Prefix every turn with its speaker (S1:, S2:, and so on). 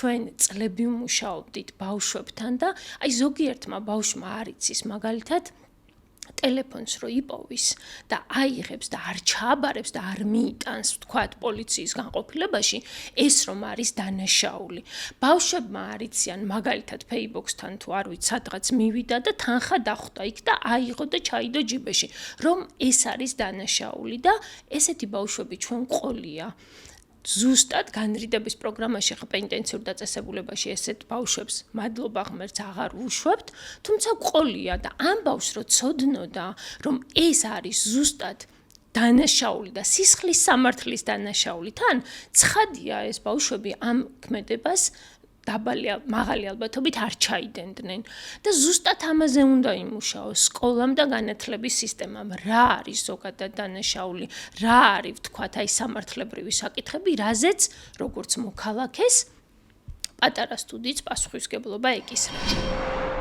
S1: ჩვენ წლები ვმუშაობდით ბავშვებთან და აი ზოგიერთმა ბავშვმა არ იცის მაგალითად ტელეფონს რო იპოვის და აიღებს და არ ჩააბარებს და არ მიიტანს ვთქვათ პოლიციის განყოფილებაში ეს რომ არის დანაშაული. ბავშვებმა არ იციან მაგალითად Facebook-თან თუ არ ვიცი სადღაც მივიდა და თანხა დახვდა იქ და აიღო და ჩაიდო ჯიბეში რომ ეს არის დანაშაული და ესეთი ბავშვები ჩვენ ყოლია. ზუსტად განრიდების პროგრამაში ხა პენიტენციურ დაწესებულებაში ესეთ ბავშვებს მადლობა ღმერთს აღარ უშვებთ, თუმცა ყოლია და ამ ბავშვს რო ცოდნოდა, რომ ეს არის ზუსტად დანაშაული და სისხლის სამართლის დანაშაული, თან ცხადია ეს ბავშვები ამ ქმედებას მაღალი ალბათობით არ ჩაიდენდნენ და ზუსტად ამაზე უნდა იმუშაოს სკოლამ და განათლების სისტემამ. რა არის ზოგადად დანაშაული, რა არის ვთქვათ აი სამართლებრივი საკითხები, რაზეც როგორც მოქალაქეს პატარა სტუდიის პასუხისმგებლობა ეკისრება.